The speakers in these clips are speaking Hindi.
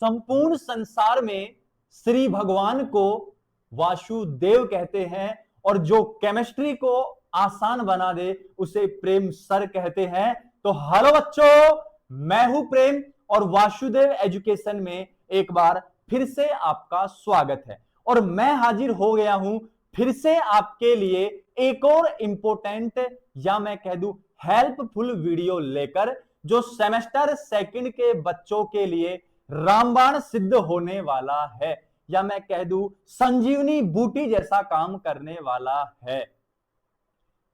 संपूर्ण संसार में श्री भगवान को वासुदेव कहते हैं, और जो केमिस्ट्री को आसान बना दे उसे प्रेम सर कहते हैं। तो हेलो बच्चों, मैं हूं प्रेम और वासुदेव एजुकेशन में एक बार फिर से आपका स्वागत है। और मैं हाजिर हो गया हूं फिर से आपके लिए एक और इंपॉर्टेंट या मैं कह दूं हेल्पफुल वीडियो लेकर, जो सेमेस्टर सेकंड के बच्चों के लिए रामबाण सिद्ध होने वाला है, या मैं कह दूं संजीवनी बूटी जैसा काम करने वाला है।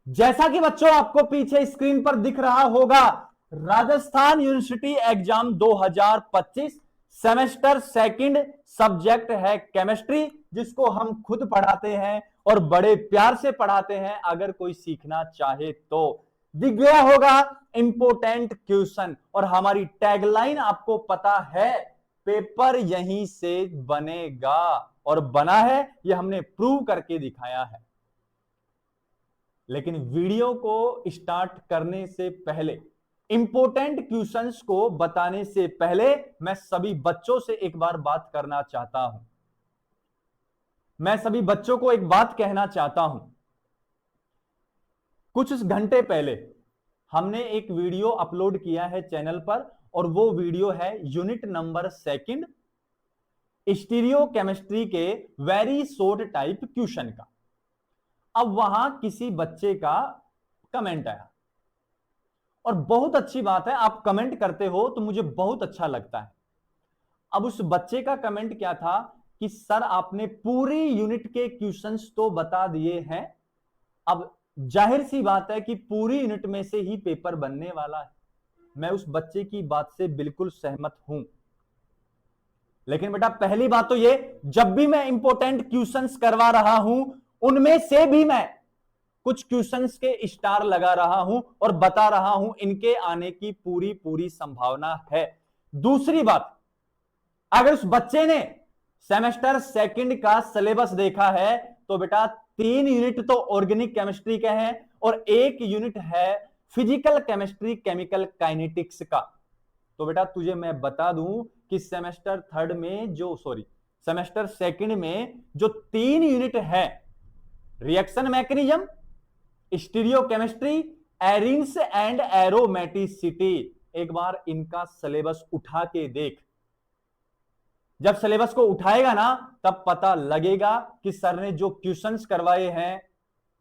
जैसा कि बच्चों आपको पीछे स्क्रीन पर दिख रहा होगा, Rajasthan university exam 2025 semester second subject है केमिस्ट्री, जिसको हम खुद पढ़ाते हैं और बड़े प्यार से पढ़ाते हैं। अगर कोई सीखना चाहे तो दिख गया होगा इंपोर्टेंट क्वेश्चन, और हमारी टैगलाइन आपको पता है, पेपर यहीं से बनेगा, और बना है ये हमने प्रूव करके दिखाया है। लेकिन वीडियो को स्टार्ट करने से पहले, इंपोर्टेंट क्वेश्चंस को बताने से पहले, मैं सभी बच्चों से एक बार बात करना चाहता हूं। मैं सभी बच्चों को एक बात कहना चाहता हूं। कुछ घंटे पहले हमने एक वीडियो अपलोड किया है चैनल पर, और वो वीडियो है unit number second stereo chemistry के वेरी शॉर्ट टाइप क्वेश्चन का। अब वहां किसी बच्चे का कमेंट आया, और बहुत अच्छी बात है, आप कमेंट करते हो तो मुझे बहुत अच्छा लगता है। अब उस बच्चे का कमेंट क्या था कि सर आपने पूरी यूनिट के क्वेश्चंस तो बता दिए हैं, अब जाहिर सी बात है कि पूरी यूनिट में से ही पेपर बनने वाला है। मैं उस बच्चे की बात से बिल्कुल सहमत हूं, लेकिन बेटा पहली बात तो ये, जब भी मैं इंपॉर्टेंट क्वेश्चंस करवा रहा हूं उनमें से भी मैं कुछ क्वेश्चंस के स्टार लगा रहा हूं और बता रहा हूं इनके आने की पूरी पूरी संभावना है। दूसरी बात, अगर उस बच्चे ने सेमेस्टर सेकंड का सिलेबस देखा है तो बेटा 3 यूनिट तो ऑर्गेनिक केमिस्ट्री के हैं और 1 यूनिट है फिजिकल केमिस्ट्री केमिकल काइनेटिक्स का। तो बेटा तुझे मैं बता दूं कि सेमेस्टर सेकंड में जो 3 यूनिट है, reaction mechanism, stereo chemistry, arenes and aromaticity, एक बार इनका सिलेबस उठा के देख। जब सिलेबस को उठाएगा ना तब पता लगेगा कि सर ने जो क्वेश्चंस करवाए हैं,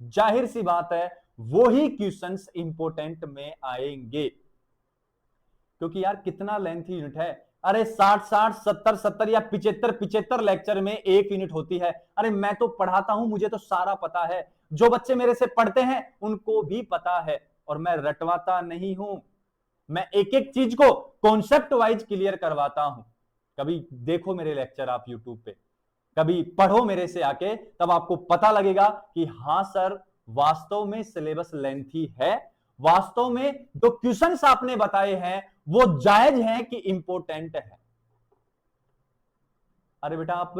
जाहिर सी बात है वो ही क्वेश्चंस इंपोर्टेंट में आएंगे। क्योंकि यार कितना लेंथी यूनिट है, अरे 60 70 या 75 लेक्चर में 1 यूनिट होती है। अरे मैं तो पढ़ाता हूं, मुझे तो सारा पता है, जो बच्चे मेरे से पढ़ते हैं उनको भी पता है, और मैं रटवाता नहीं हूं, मैं एक एक चीज को कॉन्सेप्ट वाइज क्लियर करवाता हूं। कभी देखो मेरे लेक्चर आप यूट्यूब पे, कभी पढ़ो मेरे से आके, तब आपको पता लगेगा कि हां सर वास्तव में सिलेबस लेंथी है, वास्तव में जो क्वेश्चंस आपने बताए हैं वो जायज हैं कि इंपोर्टेंट है। अरे बेटा आप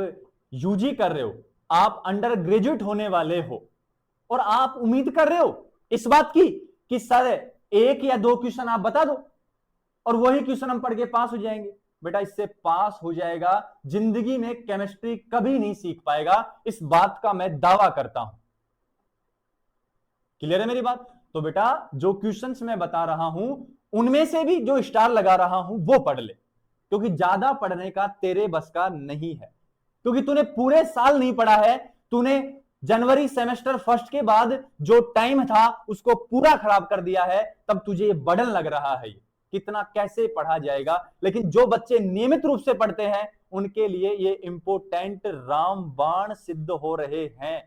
यूजी कर रहे हो, आप अंडर ग्रेजुएट होने वाले हो, और आप उम्मीद कर रहे हो इस बात की कि सर 1 या 2 क्वेश्चन आप बता दो और वही क्वेश्चन हम पढ़ के पास हो जाएंगे। बेटा इससे पास हो जाएगा, जिंदगी में केमिस्ट्री कभी नहीं सीख पाएगा, इस बात का मैं दावा करता हूं। क्लियर है मेरी बात? तो बेटा जो क्वेश्चंस मैं बता रहा हूं उनमें से भी जो स्टार लगा रहा हूं वो पढ़ ले, क्योंकि ज्यादा पढ़ने का तेरे बस का नहीं है, क्योंकि तूने पूरे साल नहीं पढ़ा है। तूने जनवरी सेमेस्टर फर्स्ट के बाद जो टाइम था उसको पूरा खराब कर दिया है, तब तुझे ये बर्डन लग रहा है कितना कैसे पढ़ा जाएगा। लेकिन जो बच्चे नियमित रूप से पढ़ते हैं उनके लिए ये इंपोर्टेंट रामबाण सिद्ध हो रहे हैं।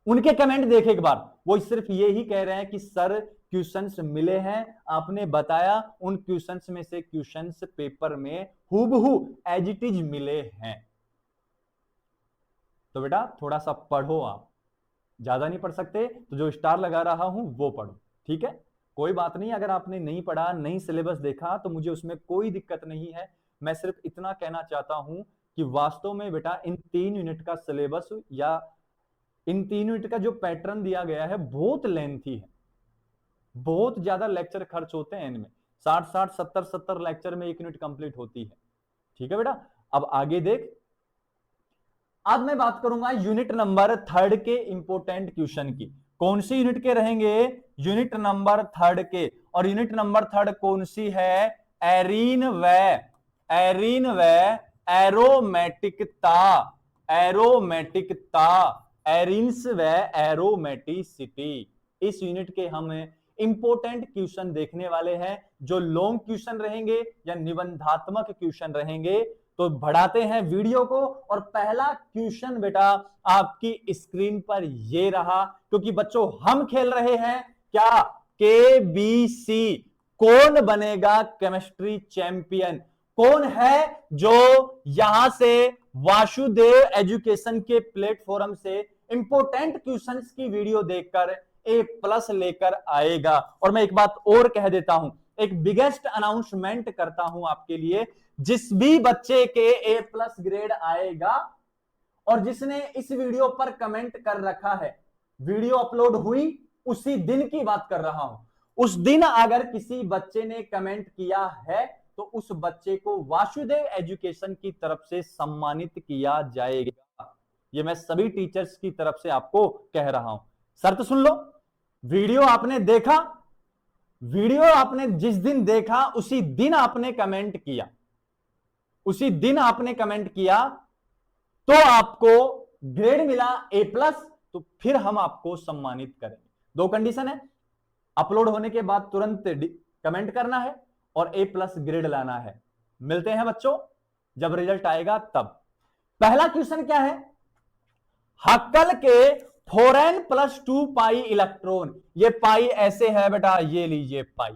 उनके कमेंट देखे एक बार, वो सिर्फ ये ही कह रहे हैं कि सर क्वेश्चंस मिले हैं, आपने बताया उन क्वेश्चंस में से क्वेश्चंस पेपर में हूबहू एज इट इज मिले हैं। तो बेटा थोड़ा सा पढ़ो, आप ज्यादा नहीं पढ़ सकते तो जो स्टार लगा रहा हूं वो पढ़ो, ठीक है? कोई बात नहीं, अगर आपने नहीं पढ़ा, नहीं सिलेबस देखा तो मुझे उसमें कोई दिक्कत नहीं है। मैं सिर्फ इतना कहना चाहता हूं कि वास्तव में बेटा इन 3 यूनिट का सिलेबस या इन 3 यूनिट का जो पैटर्न दिया गया है बहुत लेंथी है, बहुत ज्यादा लेक्चर खर्च होते हैं इनमें। 60 70 लेक्चर में 1 यूनिट कंप्लीट होती है। ठीक है बेटा। अब आगे देख, अब मैं बात करूंगा यूनिट नंबर 3 के इंपोर्टेंट क्वेश्चन की। कौन सी यूनिट के रहेंगे? यूनिट नंबर 3 के। और यूनिट नंबर 3 कौन सी है? एरीन व एरोमेटिकता, एरोमेटिकता, एरिन्स व एरोमेटिसिटी। इस यूनिट के हम इंपोर्टेंट क्वेश्चन देखने वाले हैं, जो लॉन्ग क्वेश्चन रहेंगे या निबंधात्मक क्वेश्चन रहेंगे। तो बढ़ाते हैं वीडियो को, और पहला क्वेश्चन बेटा आपकी स्क्रीन पर ये रहा, क्योंकि बच्चों हम खेल रहे हैं क्या? KBC, कौन बनेगा केमिस्ट्री चैंपियन? कौन है जो यहां से वासुदेव एजुकेशन के प्लेटफॉर्म से इंपोर्टेंट क्वेश्चंस की वीडियो देखकर A+ लेकर आएगा? और मैं एक बात और कह देता हूं, एक बिगेस्ट अनाउंसमेंट करता हूं आपके लिए, जिस भी बच्चे के A+ ग्रेड आएगा और जिसने इस वीडियो पर कमेंट कर रखा है, वीडियो अपलोड हुई उसी दिन की बात कर रहा हूं, उस दिन अगर किसी बच्चे ने कमेंट किया है तो उस बच्चे को वासुदेव एजुकेशन की तरफ से सम्मानित किया जाएगा। ये मैं सभी टीचर्स की तरफ से आपको कह रहा हूं। शर्त सुन लो, वीडियो आपने देखा, वीडियो आपने जिस दिन देखा उसी दिन आपने कमेंट किया, उसी दिन आपने कमेंट किया तो आपको ग्रेड मिला A+, तो फिर हम आपको सम्मानित करेंगे। 2 कंडीशन है, अपलोड होने के बाद तुरंत कमेंट करना है और A+ ग्रेड लाना है। मिलते हैं बच्चों जब रिजल्ट आएगा तब। पहला क्वेश्चन क्या है? हक्कल के 4n+2 पाई इलेक्ट्रॉन, ये पाई ऐसे है बेटा, ये लीजिए पाई,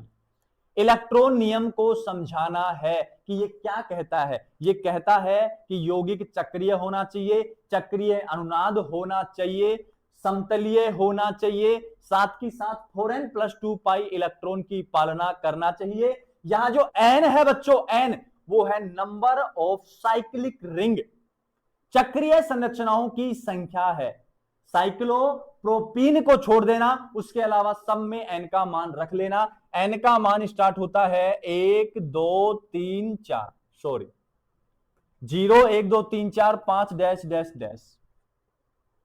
इलेक्ट्रॉन नियम को समझाना है कि ये क्या कहता है। ये कहता है कि यौगिक चक्रीय होना चाहिए, चक्रीय अनुनाद होना चाहिए, समतलीय होना चाहिए, साथ ही साथ 4n+2 पाई इलेक्ट्रॉन की पालना करना चाहिए। यहां जो n है बच्चों, n वो है नंबर ऑफ साइक्लिक रिंग, चक्रीय संरचनाओं की संख्या है। साइक्लोप्रोपीन को छोड़ देना, उसके अलावा सब में n का मान रख लेना। n का मान स्टार्ट होता है 1 2 3 4, sorry 0 1 2 3 4 5 dash dash dash.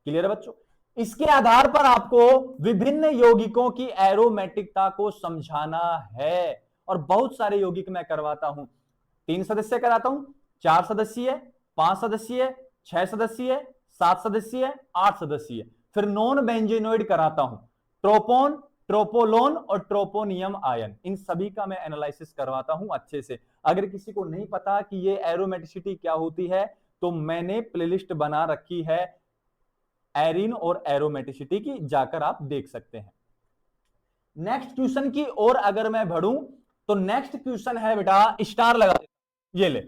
Clear है बच्चों? इसके आधार पर आपको विभिन्न यौगिकों की एरोमेटिकता को समझाना है, और बहुत सारे यौगिक मैं करवाता हूं। 3 सदस्य कराता हूं, 4 सदस्यीय, 5 सदस्यीय, 6 सदस्यीय, 7 सदस्यीय, 8 सदस्यीय, फिर नॉन बेंजेनोइड कराता हूं, ट्रोपोन, ट्रोपोलोन और ट्रोपोनियम आयन। इन सभी का मैं एनालिसिस करवाता हूं अच्छे से। अगर किसी को नहीं पता कि ये एरोमेटिसिटी क्या होती है, तो मैंने प्लेलिस्ट बना रखी है एरिन और एरोमेटिसिटी की, जाकर आप देख सकते हैं। नेक्स्ट क्वेश्चन की ओर अगर मैं बढ़ूं तो नेक्स्ट क्वेश्चन है बेटा, स्टार लगा दे, ये ले,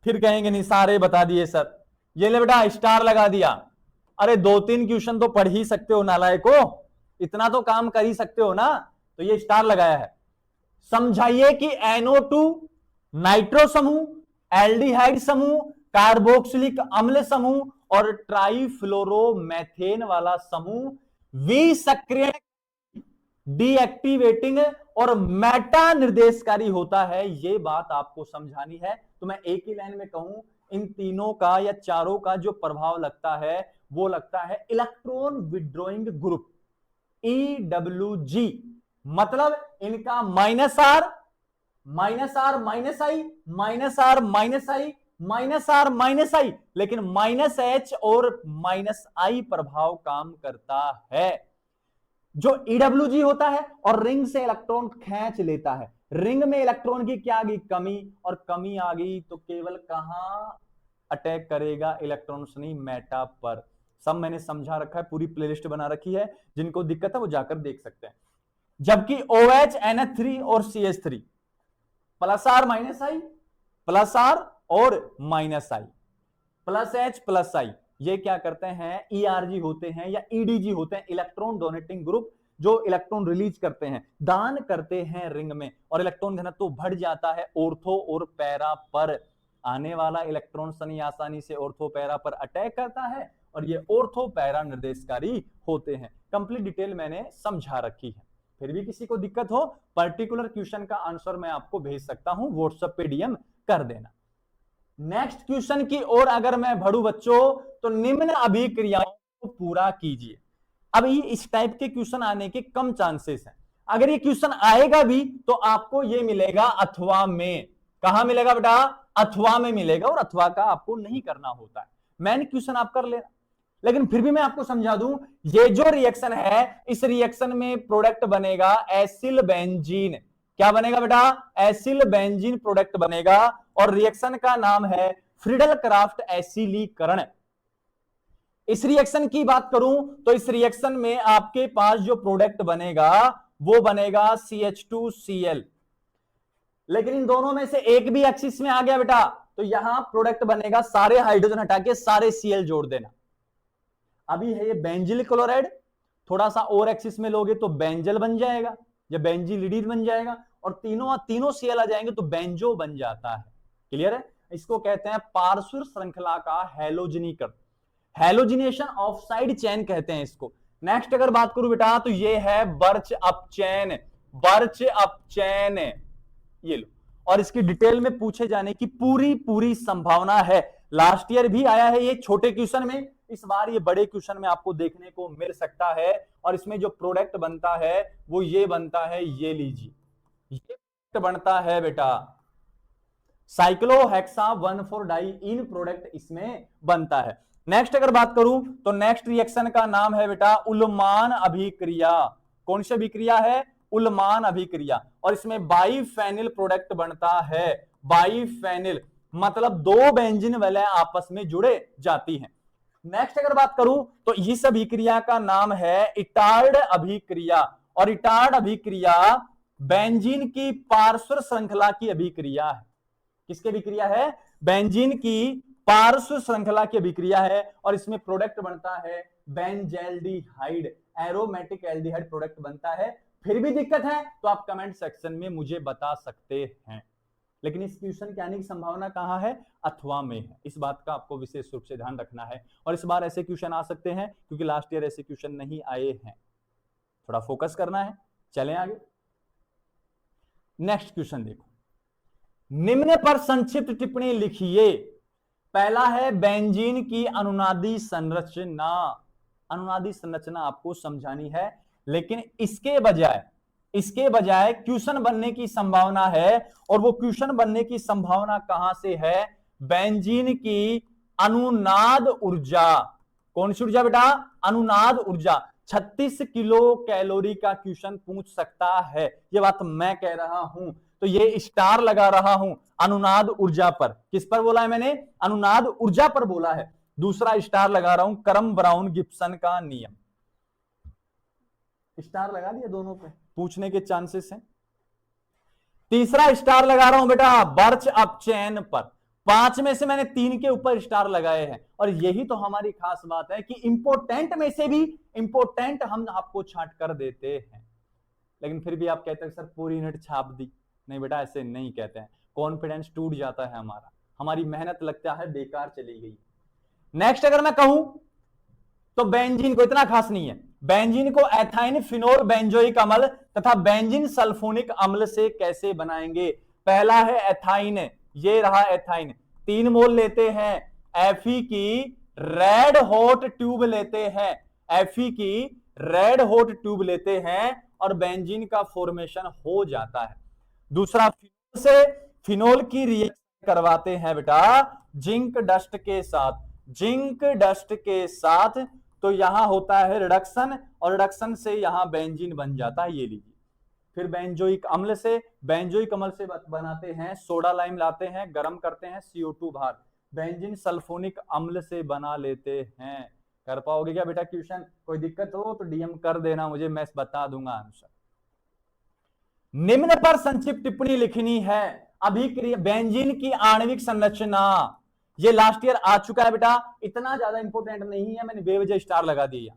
फिर कहेंगे नहीं सारे बता दिए सर, ये ले बेटा स्टार लगा दिया। अरे 2-3 क्वेश्चन तो पढ़ ही सकते हो नालायको, इतना तो काम कर ही सकते हो ना, तो ये स्टार लगाया है। समझाइए कि NO2 नाइट्रो समूह, एल्डिहाइड समूह, कार्बोक्सिलिक अम्ल समूह और ट्राइफ्लोरोमेथेन वाला समूह विसक्रियण, डीएक्टिवेटिंग और मेटा निर्देशकारी होता है। ये बात आपको समझानी है। तो मैं एक ही लाइन में कहूं, इन तीनों का या चारों का जो प्रभाव लगता है वो लगता है इलेक्ट्रॉन विड्रॉइंग ग्रुप, EWG। मतलब इनका -R, -R -I, -R -I, -R -I, लेकिन -H और -I प्रभाव काम करता है। जो EWG होता है और रिंग से इलेक्ट्रॉन खींच लेता है, रिंग में इलेक्ट्रॉन की क्या आ गई? कमी, और कमी आ गई तो केवल कहां अटैक करेगा? इलेक्ट्रॉन्स नहीं, मेटा पर। सब मैंने समझा रखा है, पूरी प्लेलिस्ट बना रखी है, जिनको दिक्कत है वो जाकर देख सकते हैं। जबकि OH, NH3 और CH3 +R -I, +R और -I, +H+I, ये क्या करते हैं? ERG होते हैं या EDG होते हैं, इलेक्ट्रॉन डोनेटिंग ग्रुप, जो इलेक्ट्रॉन रिलीज करते हैं, दान करते हैं रिंग में, और इलेक्ट्रॉन घनत्व तो बढ़ जाता है ऑर्थो और पैरा पर। आने वाला इलेक्ट्रॉन सनी आसानी से ऑर्थो पैरा पर अटैक करता है, और ये ऑर्थो पैरा निर्देशकारी होते हैं। कंप्लीट डिटेल मैंने समझा रखी है। फिर भी किसी को दिक्कत हो, पर्टिकुलर क्वेश्चन का आंसर मैं आपको भेज सकता हूं, व्हाट्सएप पे DM कर देना। नेक्स्ट क्वेश्चन की ओर अगर मैं बढ़ूं बच्चों, तो निम्न अभिक्रियाओं को पूरा कीजिए। अब ये इस टाइप के क्वेश्चन आने के कम चांसेस हैं। अगर ये क्वेश्चन आएगा भी तो आपको ये मिलेगा अथवा में। कहां मिलेगा बेटा? अथवा में मिलेगा, और अथवा का आपको नहीं करना होता है, मेन क्वेश्चन आप कर लेना। लेकिन फिर भी मैं आपको समझा दूं, ये जो रिएक्शन है, इस रिएक्शन में प्रोडक्ट बनेगा एसिल बेंजीन। क्या बनेगा बेटा? एसिल बेंजीन प्रोडक्ट बनेगा, और रिएक्शन का नाम है फ्रीडल क्राफ्ट एसिलीकरण। इस रिएक्शन की बात करूं तो इस रिएक्शन में आपके पास जो प्रोडक्ट बनेगा वो बनेगा CH2Cl। लेकिन इन दोनों में से एक भी एक्सिस में आ गया बेटा तो यहां प्रोडक्ट बनेगा, सारे हाइड्रोजन हटा के सारे Cl जोड़ देना। अभी है ये बेंजिल क्लोराइड, थोड़ा सा और एक्सिस में लोगे तो बेंजल बन जाएगा या बेंजिलिडीन बन जाएगा, और तीनों Cl आ जाएंगे तो बेंजो बन जाता है। क्लियर है? इसको कहते हैं पार्श्व श्रृंखला का हैलोजनीकरण, हैलोजिनेशन ऑफ साइड चेन कहते हैं इसको। नेक्स्ट अगर बात करूं बेटा तो ये है birch up chain, birch up chain, ये लो। और इसकी डिटेल में पूछे जाने की पूरी संभावना है। लास्ट ईयर भी आया है ये छोटे क्वेश्चन में, इस बार ये बड़े क्वेश्चन में आपको देखने को मिल सकता है। और इसमें जो प्रोडक्ट बनता है वो ये बनता है, ये लीजिए, ये बनता है बेटा साइक्लोहेक्सा 1,4 डाइईन प्रोडक्ट इसमें बनता है। नेक्स्ट अगर बात करूं तो नेक्स्ट रिएक्शन का नाम है बेटा उल्मान अभिक्रिया। कौन सी अभिक्रिया है? उल्मान अभिक्रिया। और इसमें बाइफेनिल प्रोडक्ट बनता है, बाइफेनिल मतलब दो बेंजीन वाले आपस में जुड़े जाती हैं। नेक्स्ट अगर बात करूं तो इस अभिक्रिया का नाम है इटार्ड अभिक्रिया, और इटार्ड अभिक्रिया बेंजीन की पार्श्व श्रृंखला की अभिक्रिया है। किसकी अभिक्रिया है? बेंजीन की पार्श्व श्रृंखला की अभिक्रिया है, और इसमें प्रोडक्ट बनता है बेंजल्डिहाइड, एरोमेटिक एल्डिहाइड प्रोडक्ट बनता है। फिर भी दिक्कत है तो आप कमेंट सेक्शन में मुझे बता सकते हैं। लेकिन इस क्वेश्चन के आने की संभावना कहां है? अथवा में है। इस बात का आपको विशेष रूप से ध्यान रखना है। और इस बार ऐसे क्वेश्चन आ सकते हैं क्योंकि लास्ट ईयर ऐसे क्वेश्चन नहीं आए हैं, थोड़ा फोकस करना है। चलें आगे, नेक्स्ट क्वेश्चन देखो। निम्न पर संक्षिप्त टिप्पणी लिखिए। पहला है बेंजीन की अनुनादी संरचना। अनुनादी संरचना आपको समझानी है, लेकिन इसके बजाय क्वेश्चन बनने की संभावना है, और वो क्वेश्चन बनने की संभावना कहां से है? बेंजीन की अनुनाद ऊर्जा। कौन सी ऊर्जा बेटा? अनुनाद ऊर्जा। 36 किलो कैलोरी का क्वेश्चन पूछ सकता है, ये बात मैं कह रहा हूं। तो ये स्टार लगा रहा हूं अनुनाद ऊर्जा पर। किस पर बोला है मैंने? अनुनाद ऊर्जा पर बोला है। दूसरा स्टार लगा रहा हूं क्रम ब्राउन गिब्सन का नियम। स्टार लगा दिया दोनों पे, पूछने के चांसेस हैं। तीसरा स्टार लगा रहा हूं बेटा बर्च अप चेन पर। 5 में से मैंने 3 के ऊपर स्टार लगाए हैं, और यही तो हमारी खास बात है कि इंपोर्टेंट में से भी इंपोर्टेंट हम आपको छांट कर देते हैं। लेकिन फिर भी आप कहते हैं सर पूरी यूनिट छाप दी। नहीं बेटा, ऐसे नहीं कहते हैं, कॉन्फिडेंस टूट जाता है हमारा, हमारी मेहनत लगता है बेकार चली गई। नेक्स्ट अगर मैं कहूं तो बेंजीन को इतना खास नहीं है। बेंजीन को एथाइन फिनोल बेंजोइक अम्ल तथा बेंजीन सल्फोनिक अम्ल से कैसे बनाएंगे? पहला है एथाइन, ये रहा एथाइन, 3 मोल लेते हैं। Fe की रेड हॉट ट्यूब लेते हैं, Fe की रेड हॉट ट्यूब लेते हैं, और बेंजीन का फॉर्मेशन हो जाता है। दूसरा फिनोल से फिनोल की रिएक्शन करवाते हैं बेटा जिंक डस्ट के साथ, जिंक डस्ट के साथ, तो यहां होता है रिडक्शन, और रिडक्शन से यहां बेंजीन बन जाता है। ये लीजिए। फिर बेंजोइक अम्ल से बनाते हैं सोडा लाइम, लाते हैं गर्म करते हैं CO2 बाहर, बेंजीन सल्फोनिक अम्ल से बना लेते हैं। कर पाओगे क्या बेटा क्वेश्चन? कोई दिक्कत हो तो DM कर देना मुझे, मैं बता दूंगा आंसर। निम्न पर संक्षिप्त टिप्पणी लिखनी है। अभिक्रिया बेंजीन की आणविक संरचना, ये लास्ट ईयर आ चुका है बेटा, इतना ज्यादा इंपोर्टेंट नहीं है, मैंने बेवजह स्टार लगा दिया।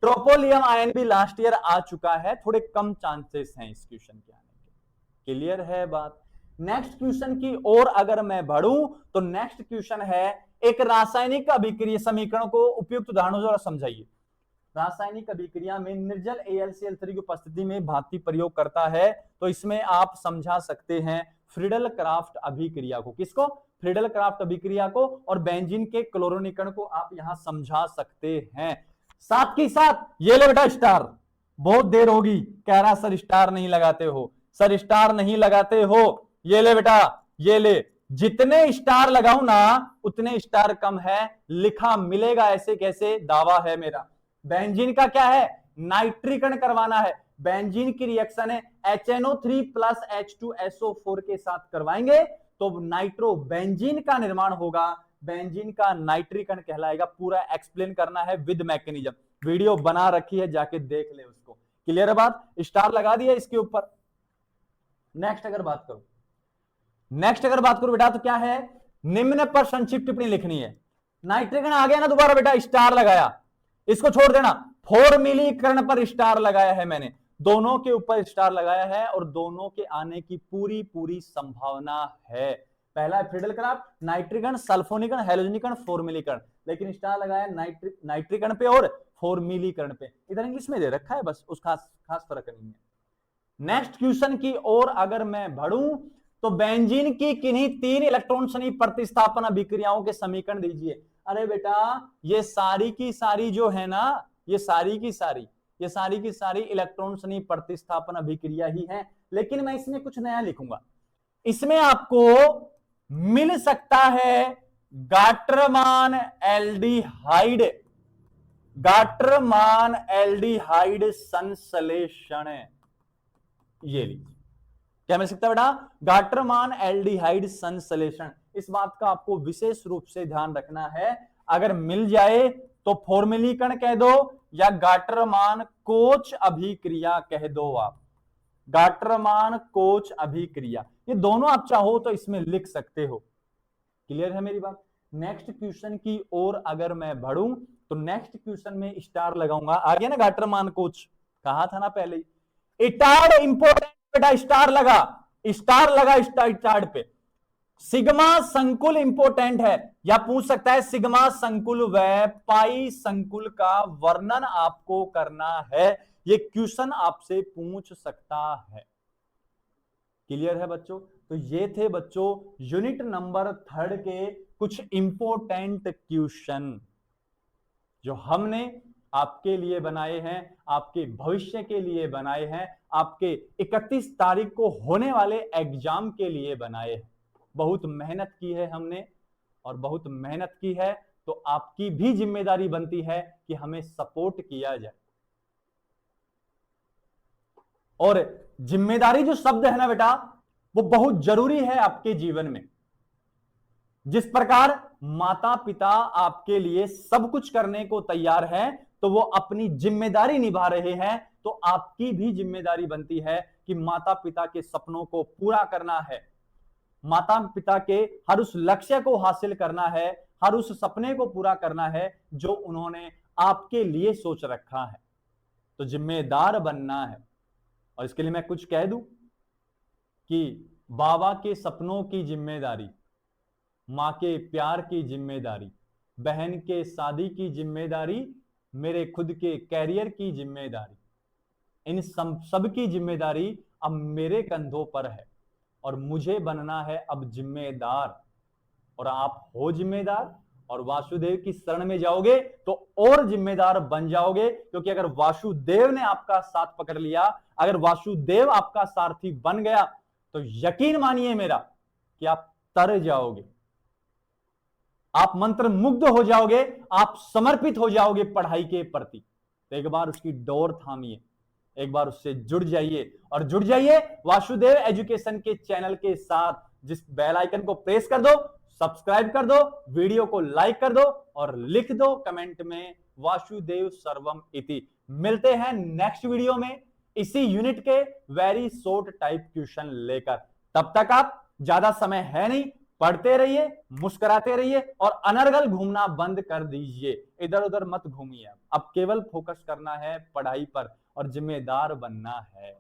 ट्रोपोलियम आयन भी लास्ट ईयर आ चुका है, थोड़े कम चांसेस हैं इस क्वेश्चन के आने के। क्लियर है बात? नेक्स्ट क्वेश्चन की ओर अगर मैं बढ़ूं तो नेक्स्ट क्वेश्चन है एक रासायनिक अभिक्रिया समीकरण को उपयुक्त उदाहरणों द्वारा समझाइए। रासायनिक अभिक्रिया में निर्जल AlCl3 की उपस्थिति में भांति प्रयोग करता है, तो इसमें आप समझा सकते हैं फ्रीडल क्राफ्ट अभिक्रिया को। किसको? फ्रीडल क्राफ्ट अभिक्रिया को और बेंजीन के क्लोरोनीकरण को आप यहां समझा सकते हैं। साथ ही साथ ये ले बेटा स्टार, बहुत देर होगी, कह रहा सर स्टार नहीं लगाते हो, सर स्टार नहीं लगाते हो, ये ले बेटा, ये ले, जितने स्टार लगाऊं ना उतने स्टार कम है, लिखा मिलेगा ऐसे कैसे, दावा है मेरा। बेंजीन का क्या है, नाइट्रीकरण करवाना है, बेंजीन की रिएक्शन है HNO3 प्लस H2SO4 के साथ करवाएंगे तो नाइट्रो बेंजीन का निर्माण होगा, बेंजीन का नाइट्रीकरण कहलाएगा। पूरा एक्सप्लेन करना है विद मैकेनिज्म, वीडियो बना रखी है, जाके देख ले उसको। क्लियर है बात, स्टार लगा दिया इसके ऊपर। नेक्स्ट अगर बात करो बेटा तो क्या है, निम्न पर संक्षिप्त टिप्पणी लिखनी है। नाइट्रीकरण आ गया ना दोबारा बेटा, स्टार लगाया, इसको छोड़ देना, फॉर्मिलीकरण पर स्टार लगाया है मैंने, दोनों के ऊपर स्टार लगाया है और दोनों के आने की पूरी पूरी संभावना है। पहला है फ्रीडल क्राफ्ट, नाइट्रीकरण, सल्फोनीकरण, हैलोजनीकरण, फॉर्मिलीकरण, लेकिन स्टार लगाया नाइट्रीकरण पे और फॉर्मिलीकरण पे। इधर इंग्लिश में दे रखा है बस, उस खास फर्क नहीं है। नेक्स्ट क्वेश्चन की ओर अगर मैं बढ़ूं तो बेंजीन की किन्हीं 3 इलेक्ट्रॉन शनि प्रतिस्थापन अभिक्रियाओं के समीकरण दीजिए। अरे बेटा ये सारी की सारी जो है ना, ये सारी की सारी इलेक्ट्रॉन शनि प्रतिस्थापन अभिक्रिया ही है, लेकिन मैं इसमें कुछ नया लिखूंगा। इसमें आपको मिल सकता है गाट्रमान एल्डिहाइड संश्लेषण, ये लीजिए क्या मिल सकता है बेटा, गाट्रमान एल्डिहाइड संश्लेषण। इस बात का आपको विशेष रूप से ध्यान रखना है, अगर मिल जाए तो फॉर्मिलीकरण कह दो या गाट्रमान कोच अभिक्रिया कह दो आप, गाट्रमान कोच अभिक्रिया, ये दोनों आप चाहो तो इसमें लिख सकते हो। क्लियर है मेरी बात। नेक्स्ट क्वेश्चन की ओर अगर मैं बढ़ूं तो नेक्स्ट क्वेश्चन में स्टार लगाऊंगा, आ गया ना गाट्रमान कोच, कहा था ना पहले ही। इटार्ड इंपोर्टेंट बेटा, स्टार लगा स्टार्ट पे। सिग्मा संकुल इंपोर्टेंट है, या पूछ सकता है सिग्मा संकुल व पाई संकुल का वर्णन आपको करना है, ये क्वेश्चन आपसे पूछ सकता है। क्लियर है बच्चों। तो ये थे बच्चों यूनिट नंबर 3 के कुछ इंपोर्टेंट क्वेश्चन जो हमने आपके लिए बनाए हैं, आपके भविष्य के लिए बनाए हैं, आपके 31 तारीख को होने वाले एग्जाम के लिए बनाए हैं। बहुत मेहनत की है हमने और बहुत मेहनत की है, तो आपकी भी जिम्मेदारी बनती है कि हमें सपोर्ट किया जाए। और जिम्मेदारी जो शब्द है ना बेटा, वो बहुत जरूरी है आपके जीवन में। जिस प्रकार माता पिता आपके लिए सब कुछ करने को तैयार है, तो वो अपनी जिम्मेदारी निभा रहे हैं, तो आपकी भी जिम्मेदारी बनती है कि माता पिता के सपनों को पूरा करना है, माता पिता के हर उस लक्ष्य को हासिल करना है, हर उस सपने को पूरा करना है जो उन्होंने आपके लिए सोच रखा है। तो जिम्मेदार बनना है। और इसके लिए मैं कुछ कह दूं कि बाबा के सपनों की जिम्मेदारी, मां के प्यार की जिम्मेदारी, बहन के शादी की जिम्मेदारी, मेरे खुद के कैरियर की जिम्मेदारी, इन सब की जिम्मेदारी अब मेरे कंधों पर है और मुझे बनना है अब जिम्मेदार। और आप हो जिम्मेदार और वासुदेव की शरण में जाओगे तो और जिम्मेदार बन जाओगे, क्योंकि अगर वासुदेव ने आपका साथ पकड़ लिया, अगर वासुदेव आपका सारथी बन गया, तो यकीन मानिए मेरा कि आप तर जाओगे, आप मंत्र मुग्ध हो जाओगे, आप समर्पित हो जाओगे पढ़ाई के प्रति। तो एक बार उसकी डोर थामिए, एक बार उससे जुड़ जाइए और जुड़ जाइए वासुदेव एजुकेशन के चैनल के साथ। जिस बेल आइकन को प्रेस कर दो, सब्सक्राइब कर दो, वीडियो को लाइक कर दो और लिख दो कमेंट में वासुदेव सर्वम इति। मिलते हैं नेक्स्ट वीडियो में इसी यूनिट के वेरी शॉर्ट टाइप क्वेश्चन लेकर। तब तक आप, ज्यादा समय है नहीं, पढ़ते रहिए, मुस्कुराते रहिए और अनर्गल घूमना बंद कर दीजिए। इधर उधर मत घूमिए, अब केवल फोकस करना है पढ़ाई पर और जिम्मेदार बनना है।